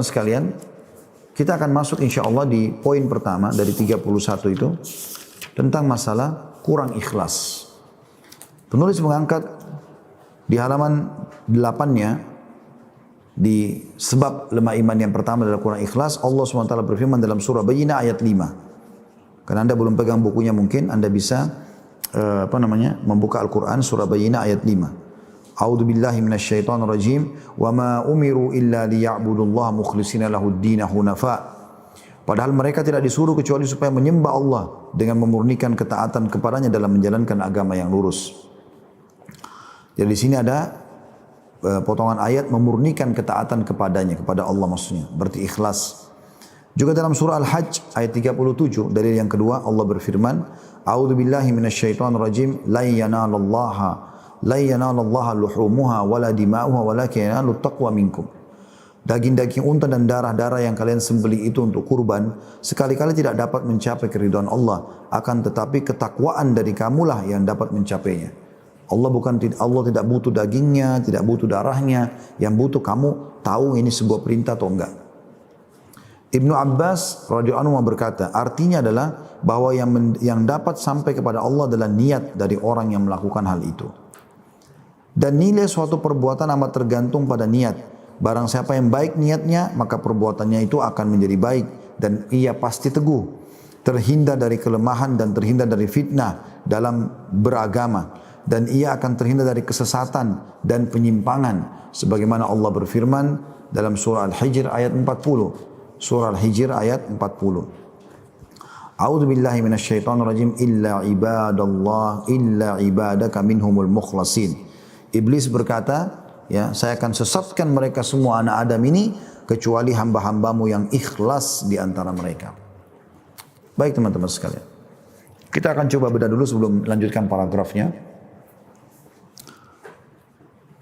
teman-teman sekalian, kita akan masuk insya Allah di poin pertama dari 31 itu, tentang masalah kurang ikhlas. Penulis mengangkat di halaman 8-nya, di sebab lemah iman yang pertama adalah kurang ikhlas, Allah SWT berfirman dalam surah Bayyinah ayat 5. Karena Anda belum pegang bukunya, mungkin Anda bisa membuka Al-Quran surah Bayyinah ayat 5. A'udzu billahi minasyaitonir rajim wa ma umiru illa liya'budullaha mukhlishina lahud-din hunafa. Padahal mereka tidak disuruh kecuali supaya menyembah Allah dengan memurnikan ketaatan kepadanya dalam menjalankan agama yang lurus. Jadi di sini ada potongan ayat memurnikan ketaatan kepadanya, kepada Allah maksudnya, berarti ikhlas. Juga dalam surah Al-Hajj ayat 37 dalil yang kedua Allah berfirman, A'udzu billahi minasyaitonir rajim la yanalallaha luhumuha wala dima'uha walakin yanalut taqwa minkum. Daging-daging unta dan darah-darah yang kalian sembelih itu untuk kurban sekali-kali tidak dapat mencapai keridhaan Allah, akan tetapi ketakwaan dari kamulah yang dapat mencapainya. Allah tidak butuh dagingnya, tidak butuh darahnya, yang butuh kamu tahu ini sebuah perintah atau enggak. Ibnu Abbas radhiyallahu anhu berkata, artinya adalah bahwa yang dapat sampai kepada Allah adalah niat dari orang yang melakukan hal itu. Dan nilai suatu perbuatan amat tergantung pada niat. Barang siapa yang baik niatnya, maka perbuatannya itu akan menjadi baik dan ia pasti teguh, terhindar dari kelemahan dan terhindar dari fitnah dalam beragama, dan ia akan terhindar dari kesesatan dan penyimpangan sebagaimana Allah berfirman dalam surah Al-Hijr ayat 40. Surah Al-Hijr ayat 40. A'udzu billahi minasyaitonir rajim illa ibadaka minhumul mukhlasin. Iblis berkata, ya, saya akan sesatkan mereka semua anak Adam ini kecuali hamba-hambamu yang ikhlas di antara mereka. Baik teman-teman sekalian, kita akan coba bedah dulu sebelum melanjutkan paragrafnya.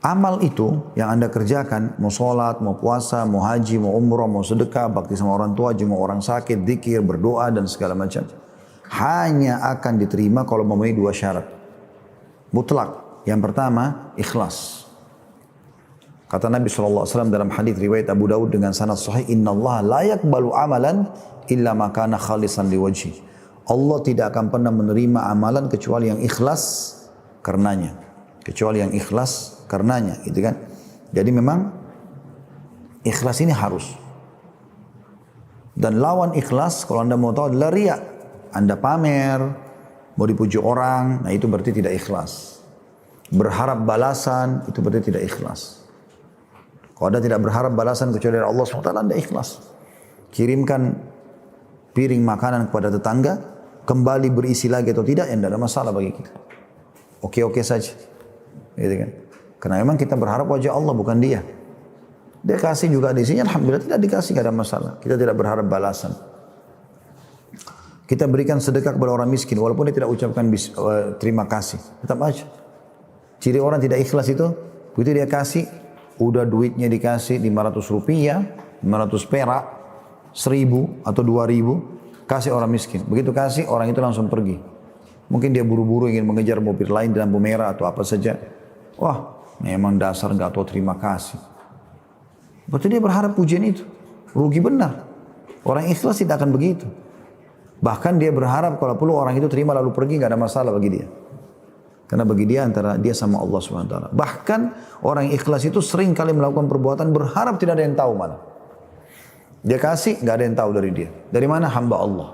Amal itu yang Anda kerjakan, mau sholat, mau puasa, mau haji, mau umrah, mau sedekah, bakti sama orang tua, jenguk orang sakit, zikir, berdoa dan segala macam, hanya akan diterima kalau memenuhi dua syarat mutlak. Yang pertama, ikhlas. Kata Nabi SAW dalam hadis riwayat Abu Dawud dengan sanad sahih, Inna Allah la yakbalu amalan illa makana khalisan liwajhi. Allah tidak akan pernah menerima amalan kecuali yang ikhlas karenanya. Kecuali yang ikhlas karenanya, gitu kan. Jadi memang ikhlas ini harus. Dan lawan ikhlas, kalau Anda mau tahu, adalah riya. Anda pamer, mau dipuji orang, nah itu berarti tidak ikhlas. Berharap balasan, itu berarti tidak ikhlas. Kalau Anda tidak berharap balasan kecuali dari Allah SWT, Anda ikhlas. Kirimkan piring makanan kepada tetangga, kembali berisi lagi atau tidak, yang tidak ada masalah bagi kita. Oke-oke saja. Gitu kan? Karena memang kita berharap wajah Allah, bukan dia. Dia kasih juga di sini, alhamdulillah tidak dikasih, tidak ada masalah. Kita tidak berharap balasan. Kita berikan sedekah kepada orang miskin, walaupun dia tidak ucapkan terima kasih, tetap aja. Ciri orang tidak ikhlas itu, begitu dia kasih, udah duitnya dikasih 500 rupiah, 500 perak, 1000 atau 2000, kasih orang miskin. Begitu kasih, orang itu langsung pergi. Mungkin dia buru-buru ingin mengejar mobil lain di lampu merah atau apa saja. Wah, memang dasar nggak tahu terima kasih. Berarti dia berharap pujian itu. Rugi benar. Orang ikhlas tidak akan begitu. Bahkan dia berharap kalau perlu orang itu terima lalu pergi, nggak ada masalah bagi dia. Karena bagi dia antara dia sama Allah SWT. Bahkan orang ikhlas itu sering kali melakukan perbuatan berharap tidak ada yang tahu malah. Dia kasih, nggak ada yang tahu dari dia. Dari mana? Hamba Allah.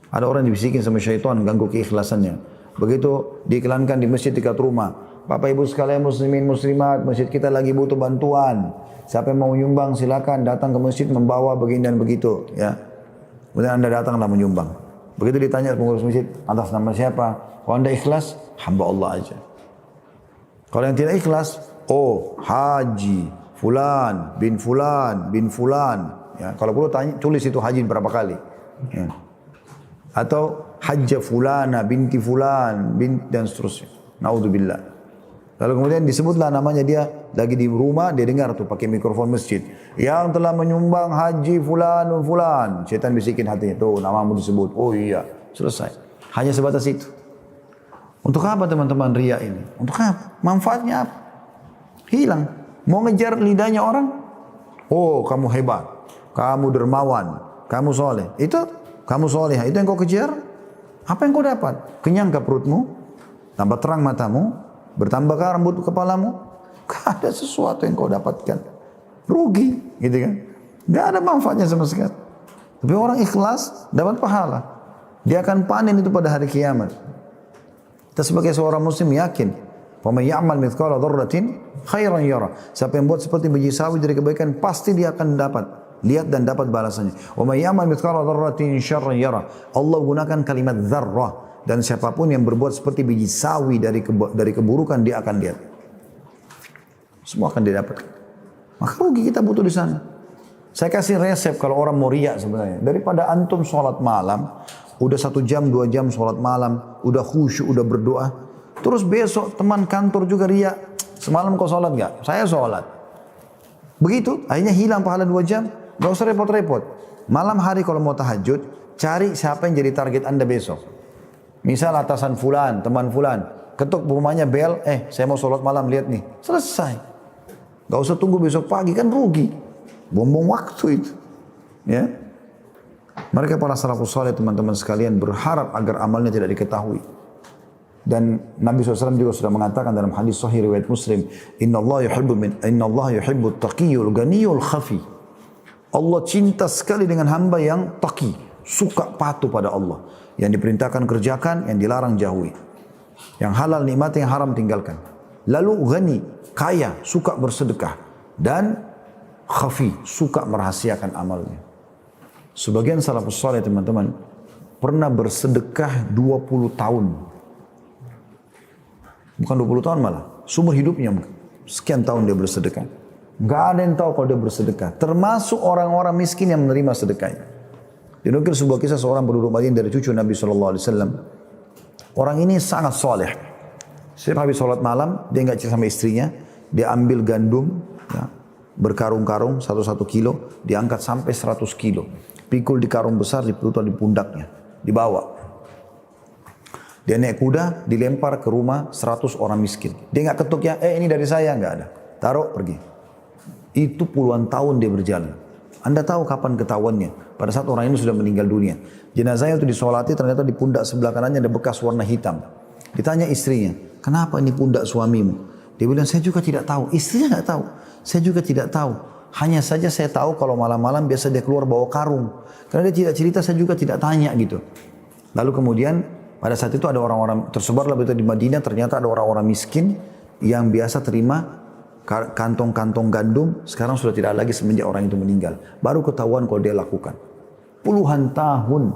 Ada orang dibisikin sama syaitan, ganggu keikhlasannya. Begitu diiklankan di masjid dekat rumah. Bapak ibu sekalian muslimin muslimat, masjid kita lagi butuh bantuan. Siapa yang mau menyumbang silakan datang ke masjid membawa begini dan begitu. Ya. Kemudian Anda datanglah menyumbang. Begitu ditanya pengurus masjid, atas nama siapa? Kalau Anda ikhlas, hamba Allah aja. Kalau yang tidak ikhlas, oh haji fulan bin fulan bin fulan. Ya, kalau perlu tanya, tulis itu haji berapa kali. Ya. Atau hajja fulana binti fulan bin dan seterusnya. Naudzubillah. Lalu kemudian disebutlah namanya, dia lagi di rumah, dia dengar tuh pakai mikrofon masjid. Yang telah menyumbang haji fulan dan fulan. Syaitan bisikin hatinya, tuh namamu disebut. Oh iya, selesai. Hanya sebatas itu. Untuk apa teman-teman riya ini? Untuk apa? Manfaatnya apa? Hilang. Mau ngejar lidahnya orang? Oh, kamu hebat, kamu dermawan, kamu soleh. Itu kamu soleh, itu yang kau kejar. Apa yang kau dapat? Kenyang ke perutmu, tambah terang matamu, bertambah ke rambut kepalamu. Gak ada sesuatu yang kau dapatkan. Rugi, gitu kan? Gak ada manfaatnya sama sekali. Tapi orang ikhlas dapat pahala. Dia akan panen itu pada hari kiamat. Kita sebagai seorang muslim yakin, "Faman ya'mal mithqala dzarratin khairan yara." Siapa yang buat seperti biji sawi dari kebaikan, pasti dia akan dapat lihat dan dapat balasannya. "Wa may ya'mal mithqala dzarratin syarran yara." Allah gunakan kalimat dzarrah, dan siapapun yang berbuat seperti biji sawi dari keburukan, dia akan lihat. Semua akan didapatkan. Maka rugi kita butuh di sana. Saya kasih resep kalau orang mau riak sebenarnya. Daripada antum sholat malam, udah 1 jam, 2 jam sholat malam, udah khusyuk, udah berdoa. Terus besok teman kantor juga riak. Semalam kau sholat gak? Saya sholat. Begitu, akhirnya hilang pahala 2 jam. Gak usah repot-repot. Malam hari kalau mau tahajud, cari siapa yang jadi target anda besok. Misal atasan fulan, teman fulan. Ketuk rumahnya bel, saya mau sholat malam, lihat nih. Selesai. Gak usah tunggu besok pagi, kan rugi. Buang-buang waktu itu. Ya. Mereka para salafus saleh teman-teman sekalian berharap agar amalnya tidak diketahui. Dan Nabi SAW juga sudah mengatakan dalam hadis sahih riwayat Muslim, Inna Allah yuhibbu taqiyul ganiyul khafi. Allah cinta sekali dengan hamba yang taqi, suka patuh pada Allah. Yang diperintahkan kerjakan, yang dilarang jauhi. Yang halal nikmati, yang haram tinggalkan. Lalu ghani, kaya, suka bersedekah. Dan khafi, suka merahasiakan amalnya. Sebagian salafus saleh teman-teman pernah bersedekah 20 tahun. Bukan 20 tahun malah, seumur hidupnya sekian tahun dia bersedekah. Gak ada yang tahu kalau dia bersedekah. Termasuk orang-orang miskin yang menerima sedekahnya. Dinukil sebuah kisah seorang penduduk Madinah dari cucu Nabi SAW. Orang ini sangat soleh. Setiap habis sholat malam, dia nggak cerita sama istrinya. Dia ambil gandum, ya, berkarung-karung 1 kilo, diangkat sampai 100 kilo. Pikul di karung besar, diputar di pundaknya, dibawa. Dia naik kuda, dilempar ke rumah 100 orang miskin. Dia nggak ketuk ya, ini dari saya, nggak ada. Taruh, pergi. Itu puluhan tahun dia berjalan. Anda tahu kapan ketahuannya? Pada saat orang ini sudah meninggal dunia. Jenazahnya itu disolati, ternyata di pundak sebelah kanannya ada bekas warna hitam. Ditanya istrinya, kenapa ini pundak suamimu? Dia bilang, saya juga tidak tahu. Istrinya nggak tahu. Saya juga tidak tahu. Hanya saja saya tahu kalau malam-malam biasa dia keluar bawa karung. Karena dia tidak cerita, saya juga tidak tanya gitu. Lalu kemudian pada saat itu ada orang-orang tersebarlah begitu di Madinah. Ternyata ada orang-orang miskin yang biasa terima kantong-kantong gandum. Sekarang sudah tidak lagi semenjak orang itu meninggal. Baru ketahuan kalau dia lakukan. Puluhan tahun.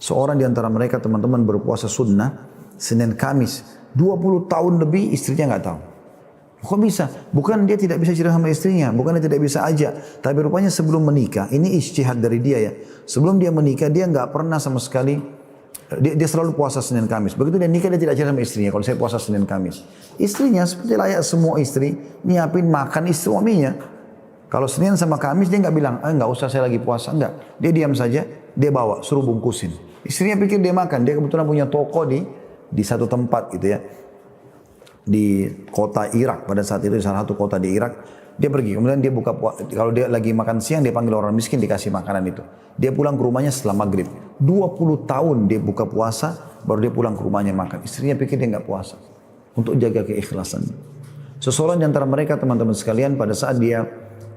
Seorang di antara mereka teman-teman berpuasa sunnah Senin Kamis. 20 tahun lebih istrinya nggak tahu. Kok bisa? Bukan dia tidak bisa cerita sama istrinya, bukan dia tidak bisa ajak. Tapi rupanya sebelum menikah, ini ijtihad dari dia ya. Sebelum dia menikah, dia nggak pernah sama sekali, dia selalu puasa Senin Kamis. Begitu dia nikah, dia tidak cerita sama istrinya, kalau saya puasa Senin Kamis. Istrinya seperti layak semua istri, nyiapin makan istri suaminya. Kalau Senin sama Kamis, dia nggak bilang, nggak usah saya lagi puasa, enggak. Dia diam saja, dia bawa, suruh bungkusin. Istrinya pikir dia makan, dia kebetulan punya toko di satu tempat gitu ya. Di kota Irak pada saat itu, di salah satu kota di Irak, dia pergi. Kemudian dia buka, kalau dia lagi makan siang, dia panggil orang miskin, dikasih makanan itu. Dia pulang ke rumahnya setelah maghrib. 20 tahun dia buka puasa, baru dia pulang ke rumahnya makan. Istrinya pikir dia nggak puasa. Untuk jaga keikhlasan. Seseorang di antara mereka teman-teman sekalian, pada saat dia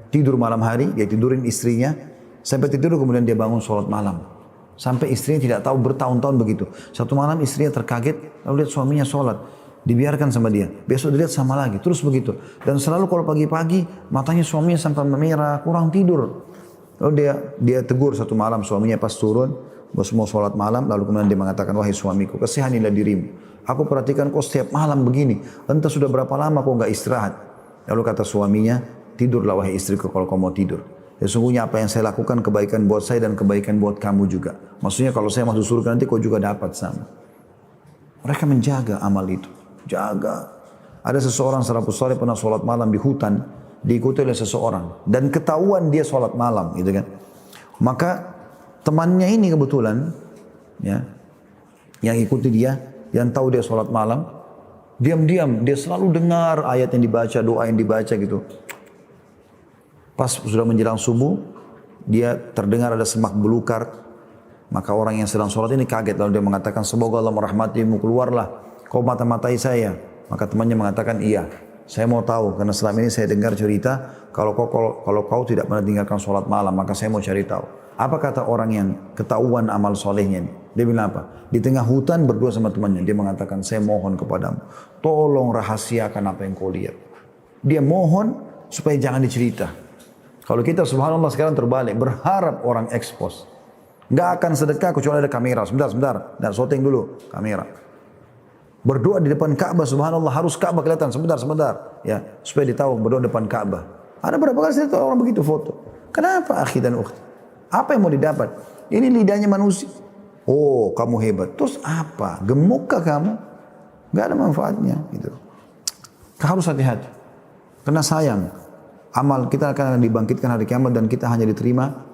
tidur malam hari, dia tidurin istrinya, sampai tidur kemudian dia bangun sholat malam. Sampai istrinya tidak tahu bertahun-tahun begitu. Satu malam istrinya terkaget, lalu lihat suaminya sholat. Dibiarkan sama dia. Besok dilihat sama lagi. Terus begitu. Dan selalu kalau pagi-pagi matanya suaminya sampai memerah, kurang tidur. Lalu dia tegur satu malam suaminya pas turun, bos mau sholat malam, lalu kemudian dia mengatakan, wahai suamiku, kasihanilah dirimu. Aku perhatikan kau setiap malam begini. Entah sudah berapa lama kau nggak istirahat. Lalu kata suaminya, tidurlah wahai istriku kalau kau mau tidur. Sesungguhnya apa yang saya lakukan kebaikan buat saya dan kebaikan buat kamu juga. Maksudnya kalau saya masuk surga nanti kau juga dapat sama. Mereka menjaga amal itu. Jaga. Ada seseorang salafus saleh pernah sholat malam di hutan, diikuti oleh seseorang dan ketahuan dia sholat malam, gitu kan. Maka temannya ini kebetulan, ya, yang ikuti dia, yang tahu dia sholat malam, diam-diam dia selalu dengar ayat yang dibaca, doa yang dibaca gitu. Pas sudah menjelang subuh, dia terdengar ada semak belukar. Maka orang yang sedang sholat ini kaget, lalu dia mengatakan, semoga Allah merahmatimu, keluarlah, kau mata-matai saya. Maka temannya mengatakan, iya, saya mau tahu, karena selama ini saya dengar cerita, kalau kau tidak pernah tinggalkan sholat malam, maka saya mau cari tahu. Apa kata orang yang ketahuan amal solehnya ini? Dia bilang apa? Di tengah hutan berdua sama temannya, dia mengatakan, saya mohon kepadamu, tolong rahasiakan apa yang kau lihat. Dia mohon supaya jangan dicerita. Kalau kita subhanallah sekarang terbalik, berharap orang expose. Nggak akan sedekah kecuali ada kamera. Sebentar. Dan syuting dulu kamera. Berdoa di depan Ka'bah, subhanallah, harus Ka'bah kelihatan. Sebentar. Ya, supaya ditahu berdoa depan Ka'bah. Ada berapa kali saya tahu orang begitu foto. Kenapa akhi dan ukhti? Apa yang mau didapat? Ini lidahnya manusia. Oh, kamu hebat. Terus apa? Gemukkah kamu? Nggak ada manfaatnya. Gitu. Harus hati-hati. Karena sayang. Amal kita akan dibangkitkan hari kiamat dan kita hanya diterima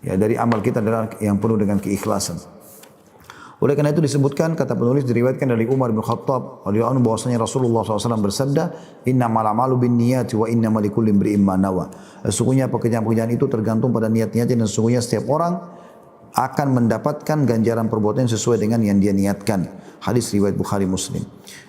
ya dari amal kita adalah yang penuh dengan keikhlasan. Oleh karena itu disebutkan, kata penulis, diriwayatkan dari Umar bin Khattab radhiyallahu anhu bahwasanya Rasulullah SAW bersabda, innamal a'malu binniyati wa innamal likulli imri'in ma nawa. Sesungguhnya pekerjaan-pekerjaan itu tergantung pada niat-niatnya dan sesungguhnya setiap orang akan mendapatkan ganjaran perbuatan sesuai dengan yang dia niatkan. Hadis riwayat Bukhari Muslim.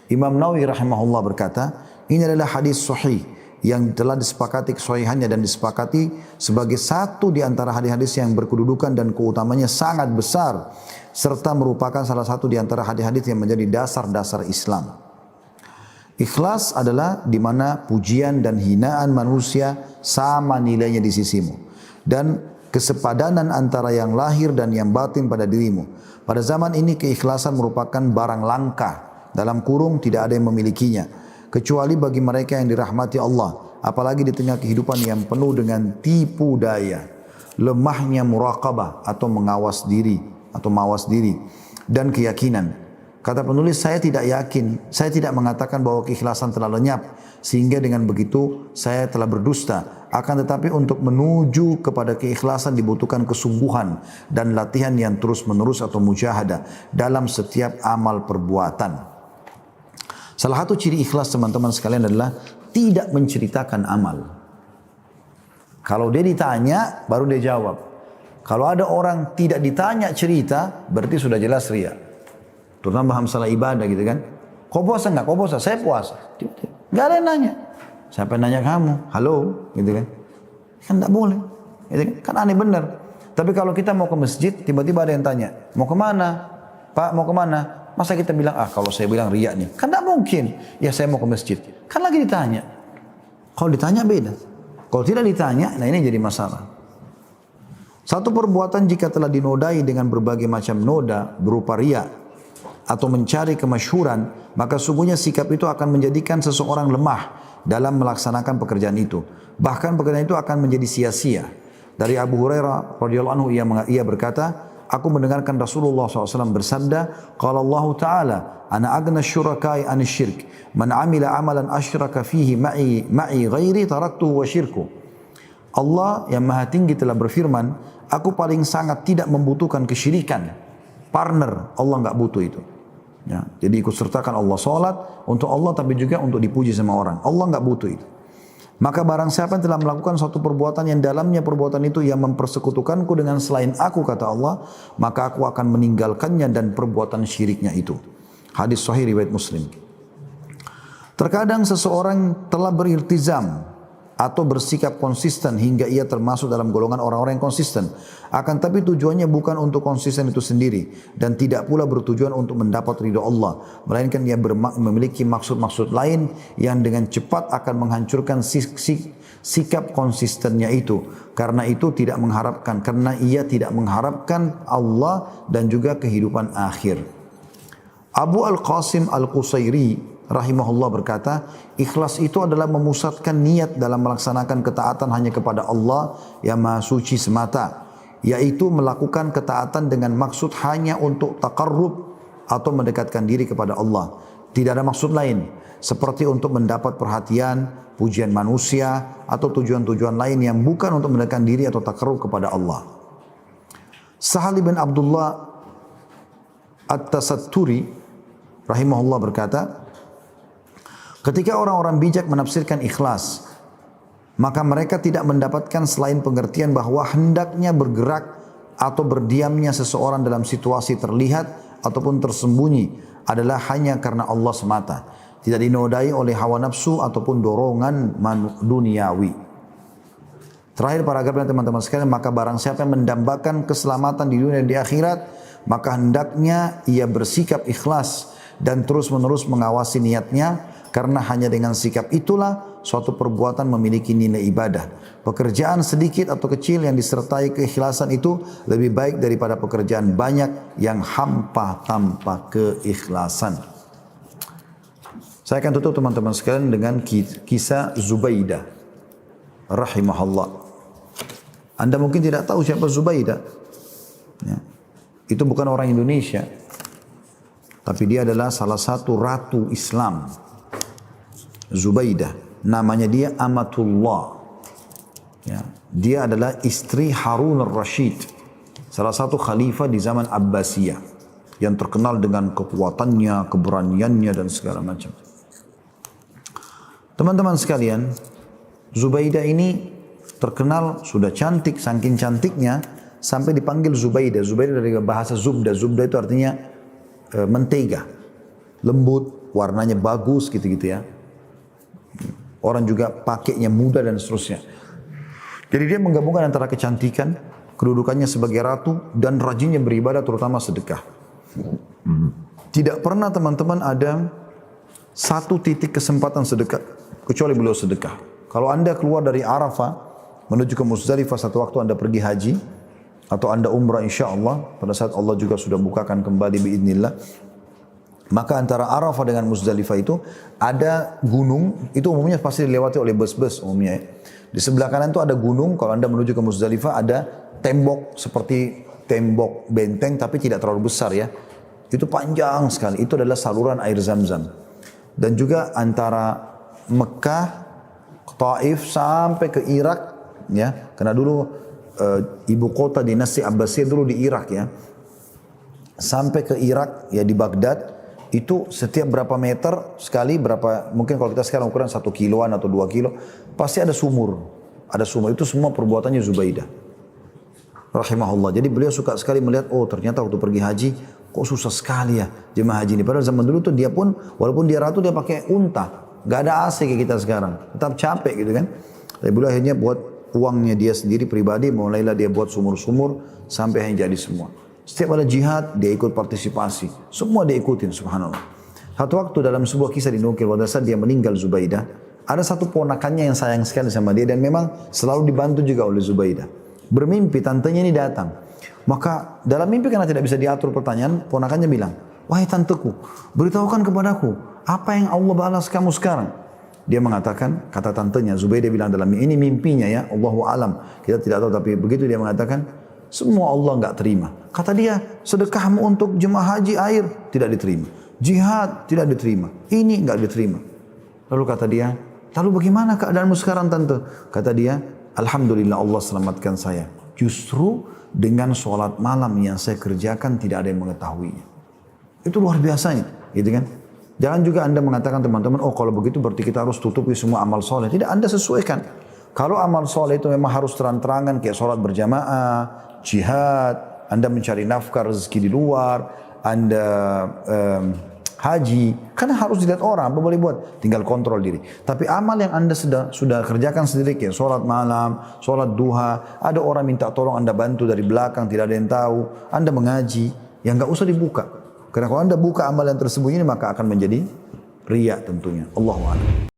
Imam Nawawi rahimahullah berkata, ini adalah hadis sahih yang telah disepakati kesahihannya dan disepakati sebagai satu di antara hadis-hadis yang berkedudukan dan keutamanya sangat besar serta merupakan salah satu di antara hadis-hadis yang menjadi dasar-dasar Islam. Ikhlas adalah di mana pujian dan hinaan manusia sama nilainya di sisimu dan kesepadanan antara yang lahir dan yang batin pada dirimu. Pada zaman ini keikhlasan merupakan barang langka, dalam kurung tidak ada yang memilikinya kecuali bagi mereka yang dirahmati Allah, apalagi di tengah kehidupan yang penuh dengan tipu daya, lemahnya muraqabah atau mawas diri dan keyakinan. Kata penulis, saya tidak yakin, saya tidak mengatakan bahwa keikhlasan telah lenyap sehingga dengan begitu saya telah berdusta. Akan tetapi untuk menuju kepada keikhlasan dibutuhkan kesungguhan dan latihan yang terus-menerus atau mujahadah dalam setiap amal perbuatan. Salah satu ciri ikhlas teman-teman sekalian adalah tidak menceritakan amal. Kalau dia ditanya, baru dia jawab. Kalau ada orang tidak ditanya cerita, berarti sudah jelas riya. Terutama masalah ibadah gitu kan. Kau puasa enggak? Kau puasa? Saya puasa. Enggak ada yang nanya. Siapa yang nanya kamu? Halo? Gitu kan. Kan enggak boleh. Gitu kan aneh benar. Tapi kalau kita mau ke masjid, tiba-tiba ada yang tanya. Mau kemana? Pak, mau kemana? Masa kita bilang, kalau saya bilang riya nih. Kan tidak mungkin. Ya saya mau ke masjid. Kan lagi ditanya. Kalau ditanya beda. Kalau tidak ditanya, nah ini jadi masalah. Satu perbuatan jika telah dinodai dengan berbagai macam noda berupa riya atau mencari kemasyhuran, maka sungguhnya sikap itu akan menjadikan seseorang lemah dalam melaksanakan pekerjaan itu. Bahkan pekerjaan itu akan menjadi sia-sia. Dari Abu Hurairah radhiyallahu anhu ia berkata, aku mendengarkan Rasulullah SAW bersabda, qala Allah Ta'ala, ana agna syurakai an syirk, man amila amalan asyraka fihi ma'i ghairi taraktuhu wa syirku. Allah yang maha tinggi telah berfirman, aku paling sangat tidak membutuhkan kesyirikan. Partner, Allah enggak butuh itu. Ya, jadi ikut sertakan Allah salat untuk Allah tapi juga untuk dipuji sama orang. Allah enggak butuh itu. Maka barang siapa yang telah melakukan suatu perbuatan yang dalamnya perbuatan itu yang mempersekutukanku dengan selain aku, kata Allah, maka aku akan meninggalkannya dan perbuatan syiriknya itu. Hadis sahih riwayat Muslim. Terkadang seseorang telah beriltizam atau bersikap konsisten hingga ia termasuk dalam golongan orang-orang yang konsisten. Akan tapi tujuannya bukan untuk konsisten itu sendiri dan tidak pula bertujuan untuk mendapat ridha Allah, melainkan ia memiliki maksud-maksud lain yang dengan cepat akan menghancurkan sikap konsistennya itu. Karena ia tidak mengharapkan Allah dan juga kehidupan akhir. Abu Al-Qasim Al-Qusairi rahimahullah berkata, ikhlas itu adalah memusatkan niat dalam melaksanakan ketaatan hanya kepada Allah yang maha suci semata, yaitu melakukan ketaatan dengan maksud hanya untuk taqarrub atau mendekatkan diri kepada Allah. Tidak ada maksud lain, seperti untuk mendapat perhatian, pujian manusia, atau tujuan-tujuan lain yang bukan untuk mendekatkan diri atau taqarrub kepada Allah. Sahal bin Abdullah At-Tasatturi rahimahullah berkata, ketika orang-orang bijak menafsirkan ikhlas, maka mereka tidak mendapatkan selain pengertian bahwa hendaknya bergerak atau berdiamnya seseorang dalam situasi terlihat ataupun tersembunyi adalah hanya karena Allah semata. Tidak dinodai oleh hawa nafsu ataupun dorongan duniawi. Terakhir paragrafnya teman-teman sekalian, maka barang siapa yang mendambakan keselamatan di dunia dan di akhirat, maka hendaknya ia bersikap ikhlas dan terus-menerus mengawasi niatnya, karena hanya dengan sikap itulah suatu perbuatan memiliki nilai ibadah. Pekerjaan sedikit atau kecil yang disertai keikhlasan itu lebih baik daripada pekerjaan banyak yang hampa tanpa keikhlasan. Saya akan tutup teman-teman sekalian dengan kisah Zubaidah rahimahullah. Anda mungkin tidak tahu siapa Zubaidah. Ya. Itu bukan orang Indonesia, tapi dia adalah salah satu ratu Islam. Zubaidah, namanya dia Amatullah. Ya. Dia adalah istri Harun al-Rashid, salah satu khalifah di zaman Abbasiyah, yang terkenal dengan kekuatannya, keberaniannya dan segala macam. Teman-teman sekalian, Zubaidah ini terkenal sudah cantik, saking cantiknya sampai dipanggil Zubaidah. Zubaidah dari bahasa Zubda. Zubda itu artinya mentega, lembut, warnanya bagus gitu-gitu ya. Orang juga pakainya mudah dan seterusnya. Jadi dia menggabungkan antara kecantikan, kedudukannya sebagai ratu, dan rajinnya beribadah terutama sedekah. Tidak pernah teman-teman ada satu titik kesempatan sedekah kecuali beliau sedekah. Kalau Anda keluar dari Arafah menuju ke Muzdalifah satu waktu Anda pergi haji atau Anda umrah insyaAllah, pada saat Allah juga sudah bukakan kembali biidznillah, maka antara Arafah dengan Muzdalifah itu ada gunung, itu umumnya pasti dilewati oleh bus-bus umumnya ya. Di sebelah kanan itu ada gunung, kalau Anda menuju ke Muzdalifah ada tembok seperti tembok benteng tapi tidak terlalu besar ya. Itu panjang sekali, itu adalah saluran air Zam-Zam. Dan juga antara Mekah, Taif sampai ke Irak ya, karena dulu ibu kota dinasti Abbasiyah dulu di Irak ya. Sampai ke Irak ya, di Baghdad itu setiap berapa meter sekali, berapa, mungkin kalau kita sekarang ukuran 1 kiloan atau 2 kilo, pasti ada sumur. Ada sumur, itu semua perbuatannya Zubaidah rahimahullah. Jadi beliau suka sekali melihat, oh ternyata waktu pergi haji kok susah sekali ya jemaah haji ini. Padahal zaman dulu tuh dia pun, walaupun dia ratu, dia pakai unta. Gak ada AC kayak kita sekarang. Tetap capek gitu kan. Tapi beliau akhirnya buat uangnya dia sendiri pribadi, mulailah dia buat sumur-sumur sampai hanya jadi semua. Setiap ada jihad, dia ikut partisipasi. Semua dia ikutin, subhanallah. Satu waktu dalam sebuah kisah dinukil, pada saat dia meninggal Zubaidah, ada satu ponakannya yang sayang sekali sama dia dan memang selalu dibantu juga oleh Zubaidah. Bermimpi tantenya ini datang. Maka dalam mimpi karena tidak bisa diatur pertanyaan, ponakannya bilang, wahai tanteku, beritahukan kepadaku, apa yang Allah balas kamu sekarang? Dia mengatakan, kata tantenya, Zubaidah bilang dalam ini mimpinya ya, Allahu alam, kita tidak tahu, tapi begitu dia mengatakan, semua Allah enggak terima. Kata dia, sedekahmu untuk jemaah haji air tidak diterima, jihad tidak diterima, ini enggak diterima. Lalu kata dia, lalu bagaimana keadaanmu sekarang tante? Kata dia, alhamdulillah Allah selamatkan saya. Justru dengan sholat malam yang saya kerjakan tidak ada yang mengetahuinya. Itu luar biasanya, gitu kan? Jangan juga Anda mengatakan teman-teman, oh kalau begitu berarti kita harus tutupi semua amal soleh. Tidak, Anda sesuaikan. Kalau amal soleh itu memang harus terang-terangan, kayak sholat berjamaah, jihad, Anda mencari nafkah rezeki di luar, Anda haji, kan harus dilihat orang, apa boleh buat? Tinggal kontrol diri. Tapi amal yang Anda sudah kerjakan sendiri, kayak sholat malam, sholat duha, ada orang minta tolong Anda bantu dari belakang, tidak ada yang tahu, Anda mengaji, yang nggak usah dibuka. Karena kalau Anda buka amal yang tersembunyi ini, maka akan menjadi riya tentunya. Allahu a'lam.